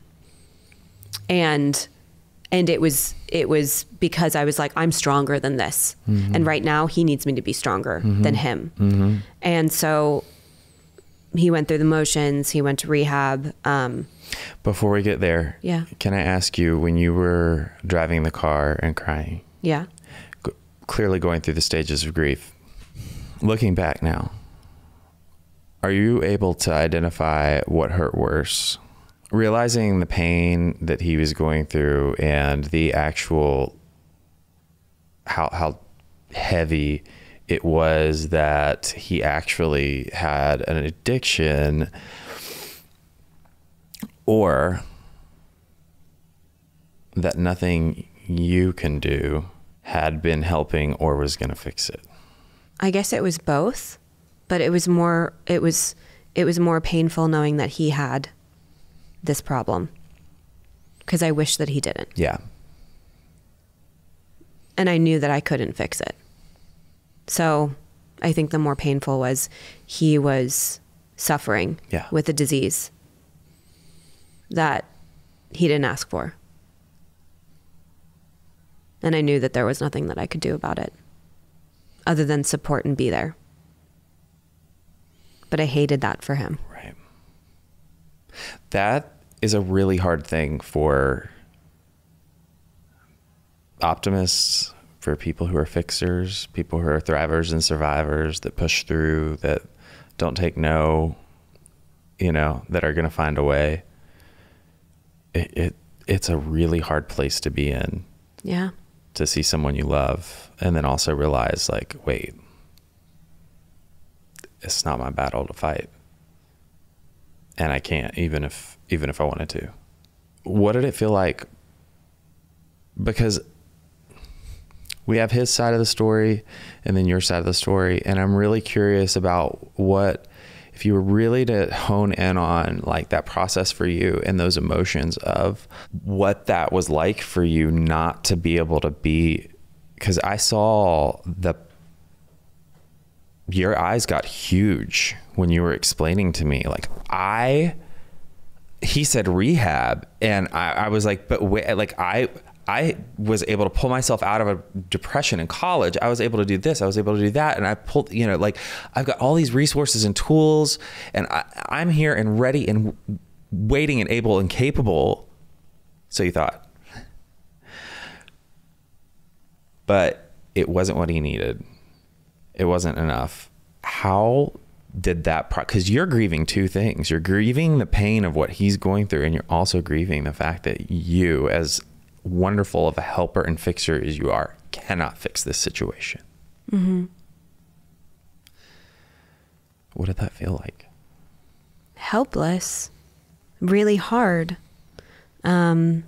it was because I was like, I'm stronger than this. And right now he needs me to be stronger than him. And so he went through the motions, he went to rehab. Before we get there, Yeah. Can I ask you, when you were driving the car and crying, Yeah. Clearly going through the stages of grief, looking back now, are you able to identify what hurt worse? Realizing the pain that he was going through and the actual, how heavy it was that he actually had an addiction, or that nothing you can do had been helping or was going to fix it? I guess it was both, but it was more painful knowing that he had this problem, because I wish that he didn't. Yeah. And I knew that I couldn't fix it. So I think the more painful was he was suffering with a disease that he didn't ask for. And I knew that there was nothing that I could do about it other than support and be there. But I hated that for him. Right. That is a really hard thing for optimists, for people who are fixers, people who are thrivers and survivors that push through, that don't take no, that are going to find a way. It's a really hard place to be in. Yeah. To see someone you love and then also realize, like, wait, it's not my battle to fight. And I can't, even if I wanted to. What did it feel like? Because we have his side of the story and then your side of the story. And I'm really curious about what, if you were really to hone in on like that process for you and those emotions of what that was like for you not to be able to be, because I saw your eyes got huge when you were explaining to me, like, he said rehab, and I was like, but wait, like I was able to pull myself out of a depression in college. I was able to do this. I was able to do that. And I pulled, like, I've got all these resources and tools, and I'm here and ready and waiting and able and capable. So you thought. But it wasn't what he needed. It wasn't enough. How did that, because you're grieving two things. You're grieving the pain of what he's going through, and you're also grieving the fact that you, as wonderful of a helper and fixer as you are, cannot fix this situation. What did that feel like? Helpless. Really hard. But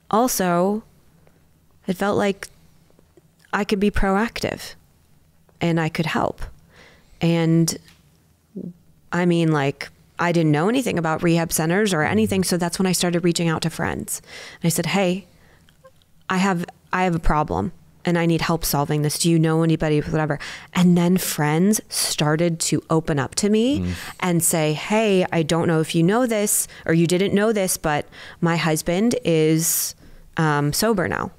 also it felt like I could be proactive and I could help. And I mean, like, I didn't know anything about rehab centers or anything. So that's when I started reaching out to friends. And I said, hey, I have a problem and I need help solving this. Do you know anybody, whatever? And then friends started to open up to me and say, hey, I don't know if you know this or you didn't know this, but my husband is sober now.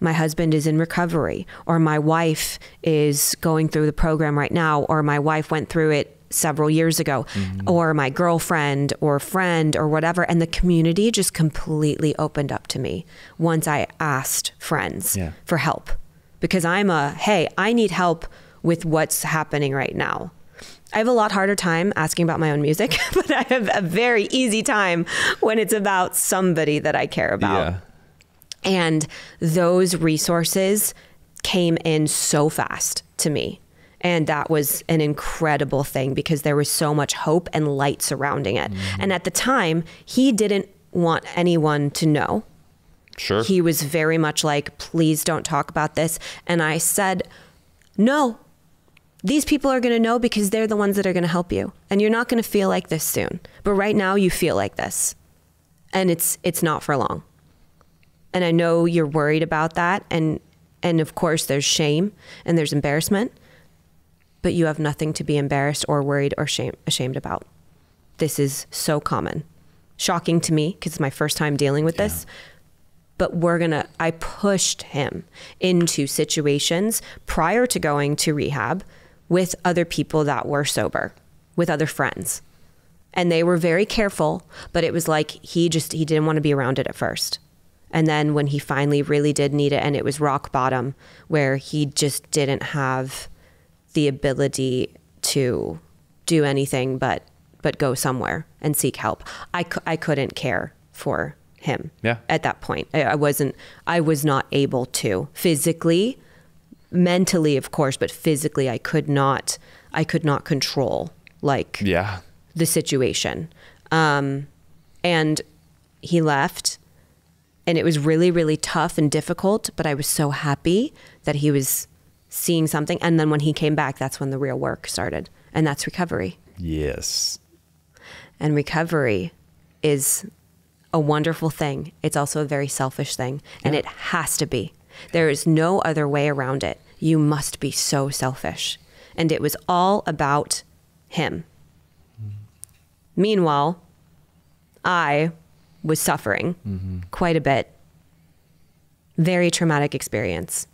My husband is in recovery, or my wife is going through the program right now, or my wife went through it several years ago, or my girlfriend or friend or whatever. And the community just completely opened up to me once I asked friends for help, because hey, I need help with what's happening right now. I have a lot harder time asking about my own music, but I have a very easy time when it's about somebody that I care about. Yeah. And those resources came in so fast to me. And that was an incredible thing because there was so much hope and light surrounding it. And at the time, he didn't want anyone to know. Sure. He was very much like, please don't talk about this. And I said, no, these people are going to know because they're the ones that are going to help you. And you're not going to feel like this soon. But right now you feel like this. And it's not for long. And I know you're worried about that. And of course there's shame and there's embarrassment, but you have nothing to be embarrassed or worried or ashamed about. This is so common. Shocking to me because it's my first time dealing with this. But I pushed him into situations prior to going to rehab with other people that were sober, with other friends. And they were very careful, but it was like he didn't want to be around it at first. And then when he finally really did need it, and it was rock bottom, where he just didn't have the ability to do anything but go somewhere and seek help. I couldn't care for him at that point. I was not able to physically, mentally, of course, but physically I could not control the situation. And he left, and it was really, really tough and difficult, but I was so happy that he was seeing something. And then when he came back, that's when the real work started, and that's recovery. Yes. And recovery is a wonderful thing. It's also a very selfish thing, and it has to be. There is no other way around it. You must be so selfish. And it was all about him. Meanwhile, I was suffering quite a bit. Very traumatic experience.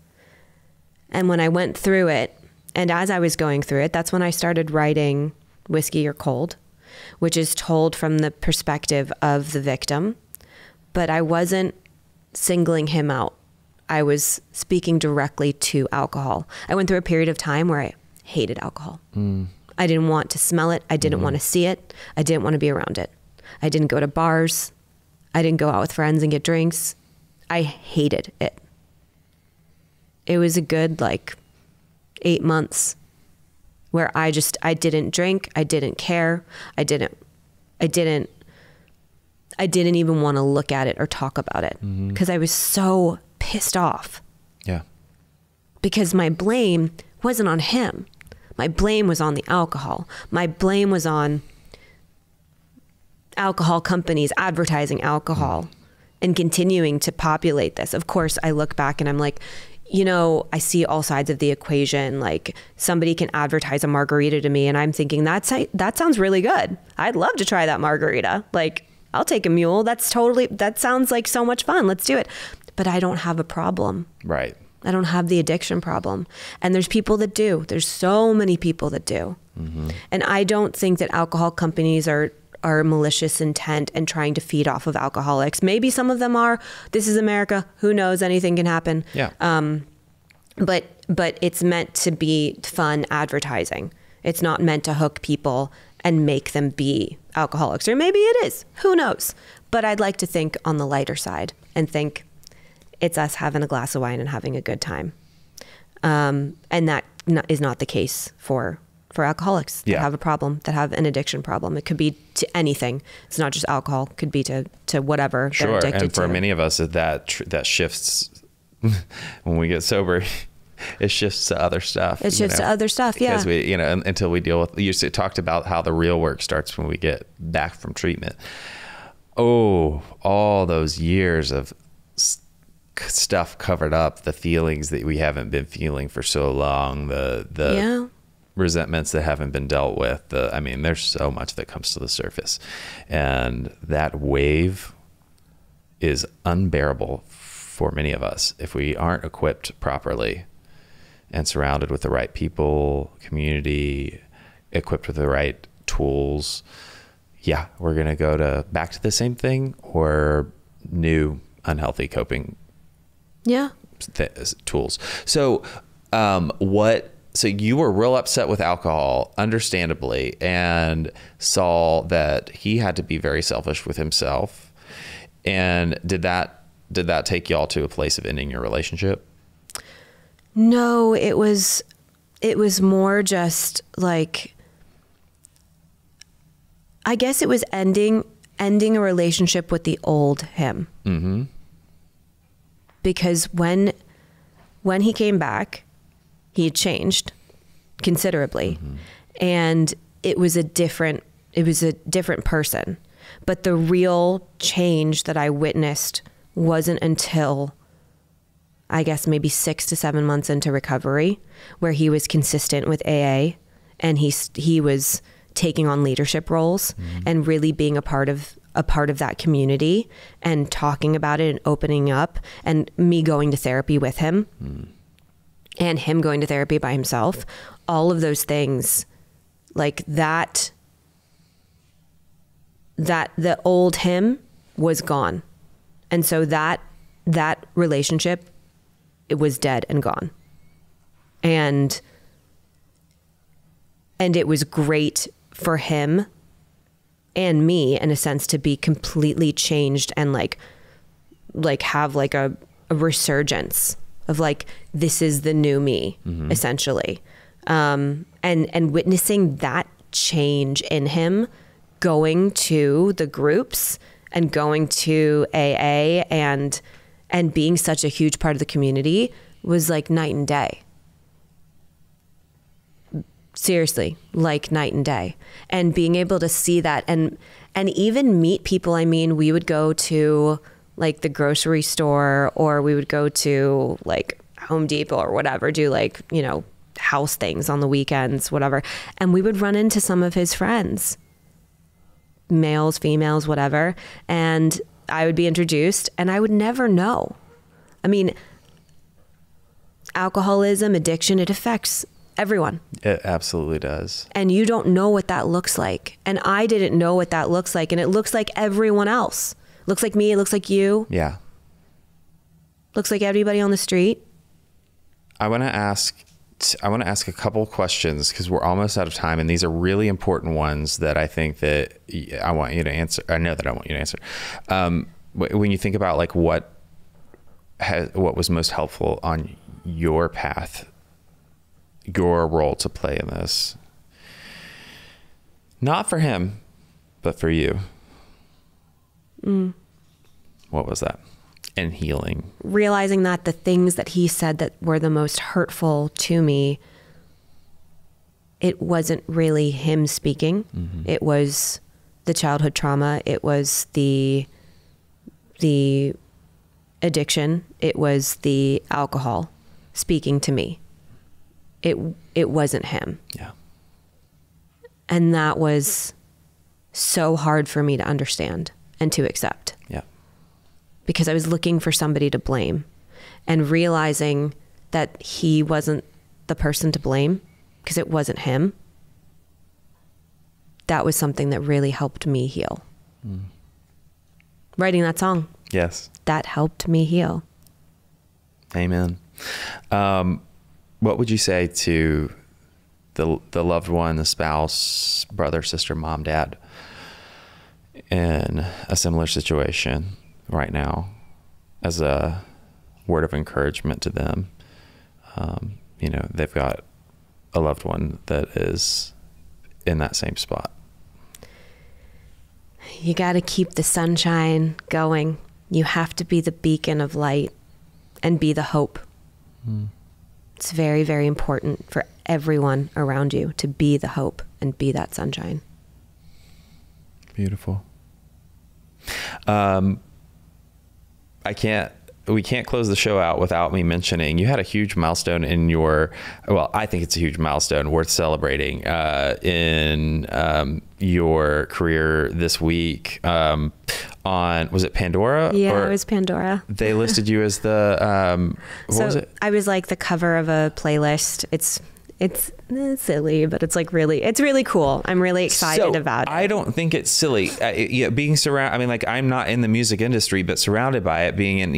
And when I went through it, and as I was going through it, that's when I started writing Whiskey or Cold, which is told from the perspective of the victim. But I wasn't singling him out. I was speaking directly to alcohol. I went through a period of time where I hated alcohol. I didn't want to smell it. I didn't want to see it. I didn't want to be around it. I didn't go to bars. I didn't go out with friends and get drinks. I hated it. It was a good 8 months where I didn't drink. I didn't care. I didn't even want to look at it or talk about it because I was so pissed off. Yeah. Because my blame wasn't on him. My blame was on the alcohol. My blame was on alcohol companies advertising alcohol and continuing to populate this. Of course, I look back and I'm like, I see all sides of the equation. Like, somebody can advertise a margarita to me and I'm thinking that sounds really good. I'd love to try that margarita. I'll take a mule. That sounds like so much fun. Let's do it. But I don't have a problem. Right. I don't have the addiction problem. And there's people that do. There's so many people that do. And I don't think that alcohol companies are malicious intent and trying to feed off of alcoholics. Maybe some of them are. This is America. Who knows? Anything can happen. Yeah. But it's meant to be fun advertising. It's not meant to hook people and make them be alcoholics. Or maybe it is. Who knows? But I'd like to think on the lighter side and think it's us having a glass of wine and having a good time. And that is not the case for alcoholics that have a problem, that have an addiction problem. It could be to anything. It's not just alcohol. It could be to whatever they're addicted to. And for many of us, that shifts when we get sober. It shifts to other stuff. It shifts to other stuff, yeah. Because we, until we deal with, you talked about how the real work starts when we get back from treatment. Oh, all those years of stuff covered up, the feelings that we haven't been feeling for so long, the resentments that haven't been dealt with. There's so much that comes to the surface, and that wave is unbearable for many of us if we aren't equipped properly and surrounded with the right people, community, equipped with the right tools. Yeah, we're going to go back to the same thing or new unhealthy coping tools. So so you were real upset with alcohol, understandably, and saw that he had to be very selfish with himself. And did that take y'all to a place of ending your relationship? No, it was more just I guess it was ending a relationship with the old him. Mm-hmm. Because when he came back, he had changed considerably, and it was a different person. But the real change that I witnessed wasn't until, I guess, maybe 6 to 7 months into recovery, where he was consistent with AA, and he was taking on leadership roles and really being a part of that community and talking about it and opening up, and me going to therapy with him and him going to therapy by himself. All of those things, like that the old him was gone. And so that relationship, it was dead and gone. And it was great for him and me, in a sense, to be completely changed and like have like a resurgence of like, this is the new me, essentially. And witnessing that change in him, going to the groups and going to AA and being such a huge part of the community was like night and day. Seriously, like night and day. And being able to see that and even meet people. I mean, we would go to like the grocery store, or we would go to like Home Depot or whatever, do like, you know, house things on the weekends, whatever. And we would run into some of his friends, males, females, whatever. And I would be introduced and I would never know. I mean, alcoholism, addiction, it affects everyone. It absolutely does. And you don't know what that looks like. And I didn't know what that looks like. And it looks like everyone else. Looks like me. It looks like you. Yeah. Looks like everybody on the street. I want to ask a couple questions, because we're almost out of time, and these are really important ones that I think that I want you to answer. I know that I want you to answer. When you think about like what was most helpful on your path, your role to play in this, not for him, but for you. What was that? And healing. Realizing that the things that he said that were the most hurtful to me, it wasn't really him speaking. It was the childhood trauma. It was the addiction. It was the alcohol speaking to me. It wasn't him. Yeah. And that was so hard for me to understand and to accept. Yeah. Because I was looking for somebody to blame, and realizing that he wasn't the person to blame because it wasn't him. That was something that really helped me heal. Writing that song. Yes. That helped me heal. Amen. What would you say to the loved one, the spouse, brother, sister, mom, dad, in a similar situation right now, as a word of encouragement to them? You know, they've got a loved one that is in that same spot. You got to keep the sunshine going. You have to be the beacon of light and be the hope. It's very, very important for everyone around you to be the hope and be that sunshine. Beautiful. We can't close the show out without me mentioning you had a huge milestone in I think it's a huge milestone worth celebrating in your career this week. Was it Pandora? Yeah, it was Pandora. They listed you as the, what was it? I was like the cover of a playlist. It's silly, but it's really cool. I'm really excited about it. I don't think it's silly. Being surrounded, I mean, like, I'm not in the music industry, but surrounded by it, being in,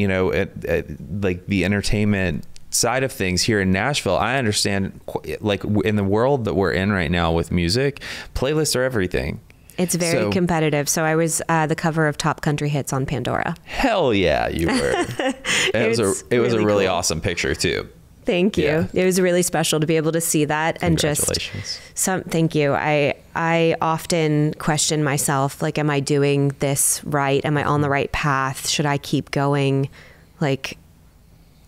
like the entertainment side of things here in Nashville, I understand, like, in the world that we're in right now with music, playlists are everything. It's very competitive. So I was the cover of Top Country Hits on Pandora. Hell yeah, you were. It was a really cool, awesome picture too. Thank you. Yeah. It was really special to be able to see that, and thank you. I often question myself, like, am I doing this right? Am I on the right path? Should I keep going? Like,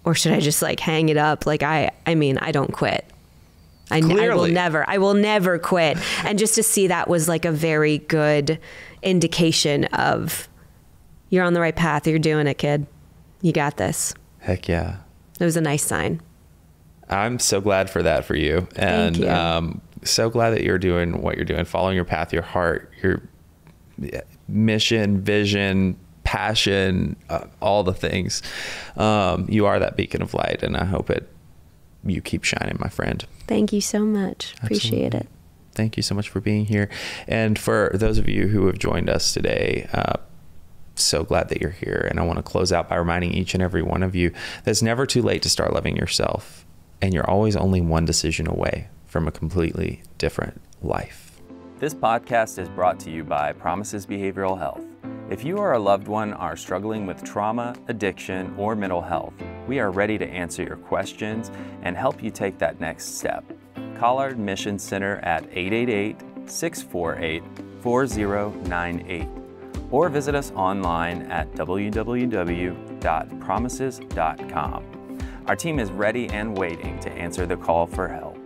or should I just like hang it up? Like, I mean, I don't quit. I will never quit. And just to see that was like a very good indication of, you're on the right path. You're doing it, kid. You got this. Heck yeah. It was a nice sign. I'm so glad for that for you. And Thank you. So glad that you're doing what you're doing, following your path, your heart, your mission, vision, passion, all the things. You are that beacon of light, and I hope you keep shining, my friend. Thank you so much. Appreciate it. Thank you so much for being here. And for those of you who have joined us today, so glad that you're here. And I want to close out by reminding each and every one of you that it's never too late to start loving yourself. And you're always only one decision away from a completely different life. This podcast is brought to you by Promises Behavioral Health. If you or a loved one are struggling with trauma, addiction, or mental health, we are ready to answer your questions and help you take that next step. Call our admission center at 888-648-4098 or visit us online at www.promises.com. Our team is ready and waiting to answer the call for help.